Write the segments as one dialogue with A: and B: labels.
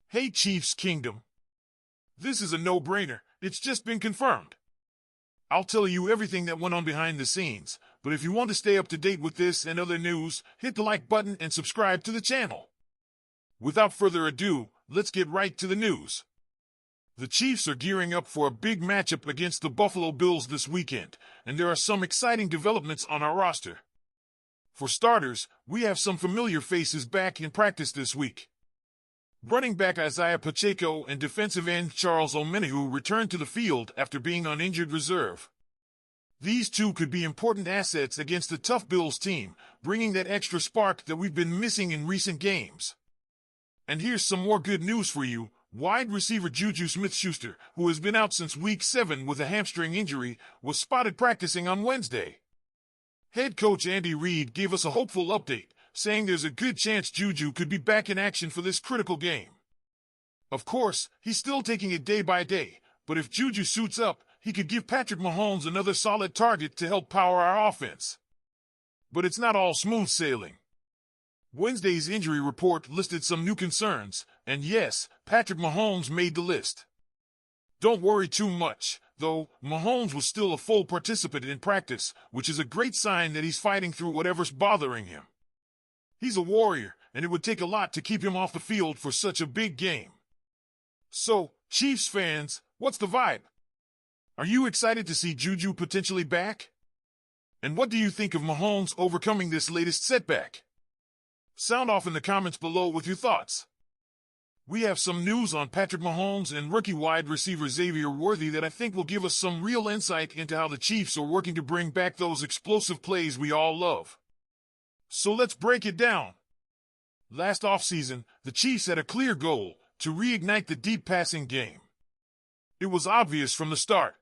A: Hey Chiefs Kingdom. This is a no-brainer. It's just been confirmed. I'll tell you everything that went on behind the scenes, but if you want to stay up to date with this and other news, hit the like button and subscribe to the channel. Without further ado, let's get right to the news. The Chiefs are gearing up for a big matchup against the Buffalo Bills this weekend, and there are some exciting developments on our roster. For starters, we have some familiar faces back in practice this week. Running back Isaiah Pacheco and defensive end Charles Omenihu returned to the field after being on injured reserve. These two could be important assets against the tough Bills team, bringing that extra spark that we've been missing in recent games. And here's some more good news for you. Wide receiver Juju Smith-Schuster, who has been out since Week 7 with a hamstring injury, was spotted practicing on Wednesday. Head coach Andy Reid gave us a hopeful update, saying there's a good chance Juju could be back in action for this critical game. Of course, he's still taking it day by day, but if Juju suits up, he could give Patrick Mahomes another solid target to help power our offense. But it's not all smooth sailing. Wednesday's injury report listed some new concerns, and yes, Patrick Mahomes made the list. Don't worry too much, though. Mahomes was still a full participant in practice, which is a great sign that he's fighting through whatever's bothering him. He's a warrior, and it would take a lot to keep him off the field for such a big game. So, Chiefs fans, what's the vibe? Are you excited to see Juju potentially back? And what do you think of Mahomes overcoming this latest setback? Sound off in the comments below with your thoughts. We have some news on Patrick Mahomes and rookie wide receiver Xavier Worthy that I think will give us some real insight into how the Chiefs are working to bring back those explosive plays we all love. So let's break it down. Last offseason, the Chiefs had a clear goal: to reignite the deep passing game. It was obvious from the start.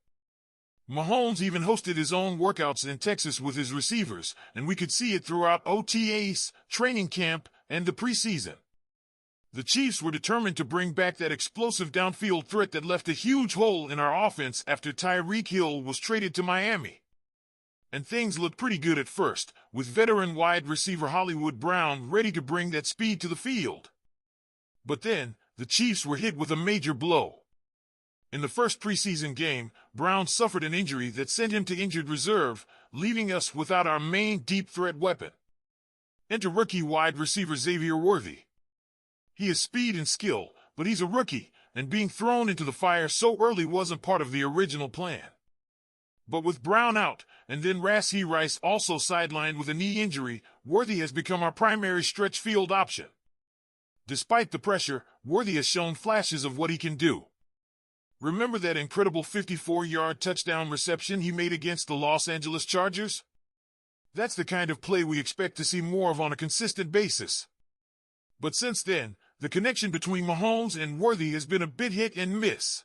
A: Mahomes even hosted his own workouts in Texas with his receivers, and we could see it throughout OTAs, training camp, and the preseason. The Chiefs were determined to bring back that explosive downfield threat that left a huge hole in our offense after Tyreek Hill was traded to Miami. And things looked pretty good at first, with veteran wide receiver Hollywood Brown ready to bring that speed to the field. But then, the Chiefs were hit with a major blow. In the first preseason game, Brown suffered an injury that sent him to injured reserve, leaving us without our main deep threat weapon. Enter rookie wide receiver Xavier Worthy. He has speed and skill, but he's a rookie, and being thrown into the fire so early wasn't part of the original plan. But with Brown out, and then Rashee Rice also sidelined with a knee injury, Worthy has become our primary stretch field option. Despite the pressure, Worthy has shown flashes of what he can do. Remember that incredible 54-yard touchdown reception he made against the Los Angeles Chargers? That's the kind of play we expect to see more of on a consistent basis. But since then, the connection between Mahomes and Worthy has been a bit hit and miss.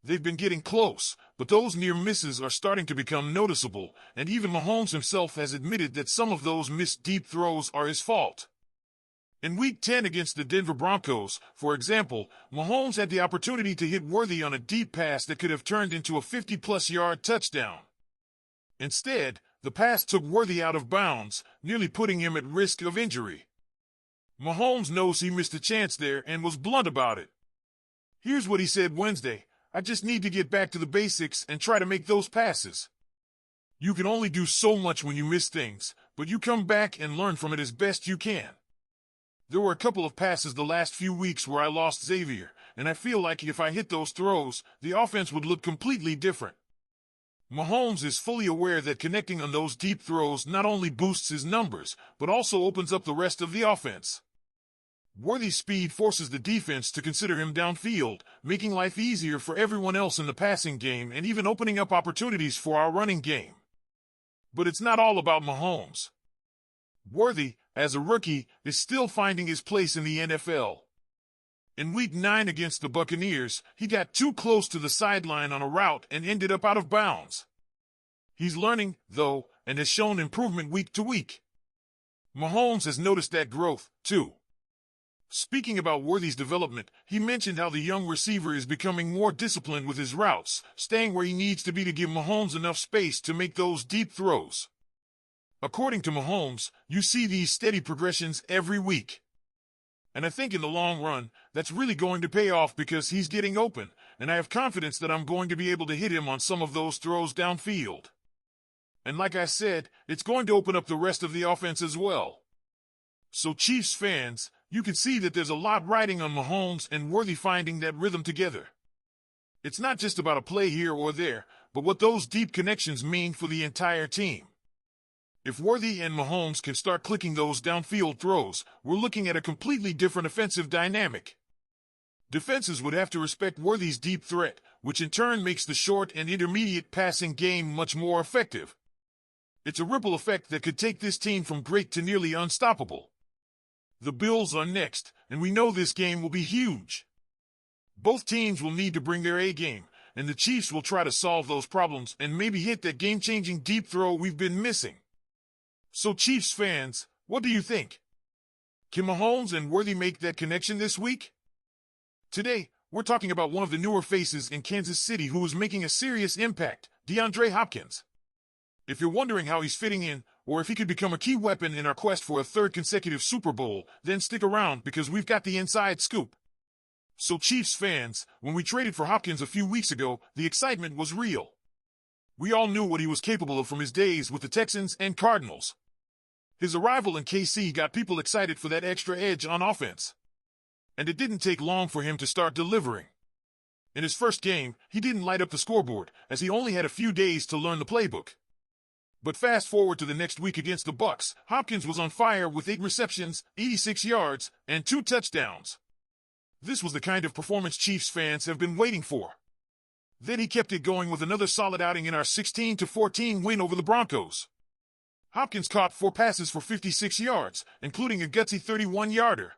A: They've been getting close, but those near misses are starting to become noticeable, and even Mahomes himself has admitted that some of those missed deep throws are his fault. In Week 10 against the Denver Broncos, for example, Mahomes had the opportunity to hit Worthy on a deep pass that could have turned into a 50-plus-yard touchdown. Instead, the pass took Worthy out of bounds, nearly putting him at risk of injury. Mahomes knows he missed a chance there and was blunt about it. Here's what he said Wednesday: "I just need to get back to the basics and try to make those passes." You can only do so much when you miss things, but you come back and learn from it as best you can. There were a couple of passes the last few weeks where I lost Xavier, and I feel like if I hit those throws, the offense would look completely different. Mahomes is fully aware that connecting on those deep throws not only boosts his numbers, but also opens up the rest of the offense. Worthy's speed forces the defense to consider him downfield, making life easier for everyone else in the passing game and even opening up opportunities for our running game. But it's not all about Mahomes. Worthy, as a rookie, is still finding his place in the NFL. In Week 9 against the Buccaneers, he got too close to the sideline on a route and ended up out of bounds. He's learning, though, and has shown improvement week to week. Mahomes has noticed that growth, too. Speaking about Worthy's development, he mentioned how the young receiver is becoming more disciplined with his routes, staying where he needs to be to give Mahomes enough space to make those deep throws. According to Mahomes, you see these steady progressions every week. And I think in the long run, that's really going to pay off because he's getting open, and I have confidence that I'm going to be able to hit him on some of those throws downfield. And like I said, it's going to open up the rest of the offense as well. So Chiefs fans, you can see that there's a lot riding on Mahomes and Worthy finding that rhythm together. It's not just about a play here or there, but what those deep connections mean for the entire team. If Worthy and Mahomes can start clicking those downfield throws, we're looking at a completely different offensive dynamic. Defenses would have to respect Worthy's deep threat, which in turn makes the short and intermediate passing game much more effective. It's a ripple effect that could take this team from great to nearly unstoppable. The Bills are next, and we know this game will be huge. Both teams will need to bring their A game, and the Chiefs will try to solve those problems and maybe hit that game-changing deep throw we've been missing. So Chiefs fans, what do you think? Can Mahomes and Worthy make that connection this week? Today, we're talking about one of the newer faces in Kansas City who is making a serious impact, DeAndre Hopkins. If you're wondering how he's fitting in, or if he could become a key weapon in our quest for a third consecutive Super Bowl, then stick around because we've got the inside scoop. So Chiefs fans, when we traded for Hopkins a few weeks ago, the excitement was real. We all knew what he was capable of from his days with the Texans and Cardinals. His arrival in KC got people excited for that extra edge on offense. And it didn't take long for him to start delivering. In his first game, he didn't light up the scoreboard, as he only had a few days to learn the playbook. But fast forward to the next week against the Bucs, Hopkins was on fire with 8 receptions, 86 yards, and 2 touchdowns. This was the kind of performance Chiefs fans have been waiting for. Then he kept it going with another solid outing in our 16-14 win over the Broncos. Hopkins caught 4 passes for 56 yards, including a gutsy 31-yarder.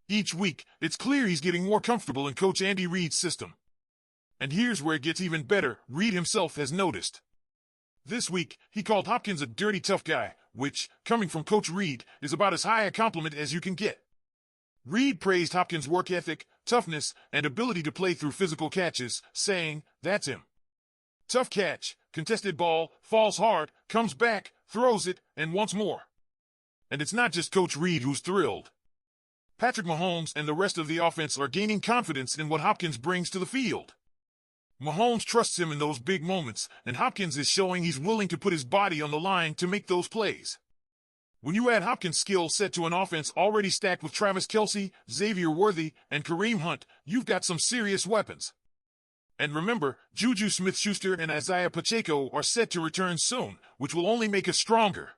A: Each week, it's clear he's getting more comfortable in Coach Andy Reid's system. And here's where it gets even better, Reid himself has noticed. This week, he called Hopkins a dirty tough guy, which, coming from Coach Reid, is about as high a compliment as you can get. Reid praised Hopkins' work ethic, toughness, and ability to play through physical catches, saying, "That's him. Tough catch, contested ball, falls hard, comes back, throws it, and wants more." And it's not just Coach Reid who's thrilled. Patrick Mahomes and the rest of the offense are gaining confidence in what Hopkins brings to the field. Mahomes trusts him in those big moments, and Hopkins is showing he's willing to put his body on the line to make those plays. When you add Hopkins' skill set to an offense already stacked with Travis Kelce, Xavier Worthy, and Kareem Hunt, you've got some serious weapons. And remember, Juju Smith-Schuster and Isaiah Pacheco are set to return soon, which will only make us stronger.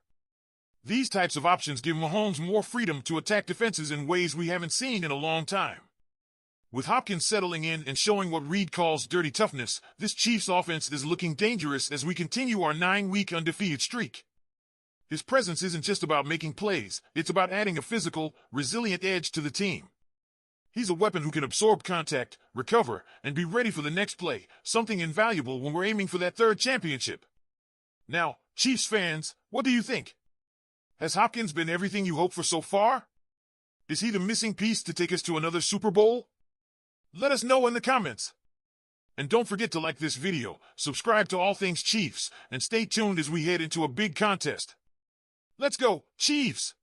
A: These types of options give Mahomes more freedom to attack defenses in ways we haven't seen in a long time. With Hopkins settling in and showing what Reid calls dirty toughness, this Chiefs offense is looking dangerous as we continue our 9-week undefeated streak. His presence isn't just about making plays, it's about adding a physical, resilient edge to the team. He's a weapon who can absorb contact, recover, and be ready for the next play, something invaluable when we're aiming for that third championship. Now, Chiefs fans, what do you think? Has Hopkins been everything you hoped for so far? Is he the missing piece to take us to another Super Bowl? Let us know in the comments. And don't forget to like this video, subscribe to All Things Chiefs, and stay tuned as we head into a big contest. Let's go, Chiefs!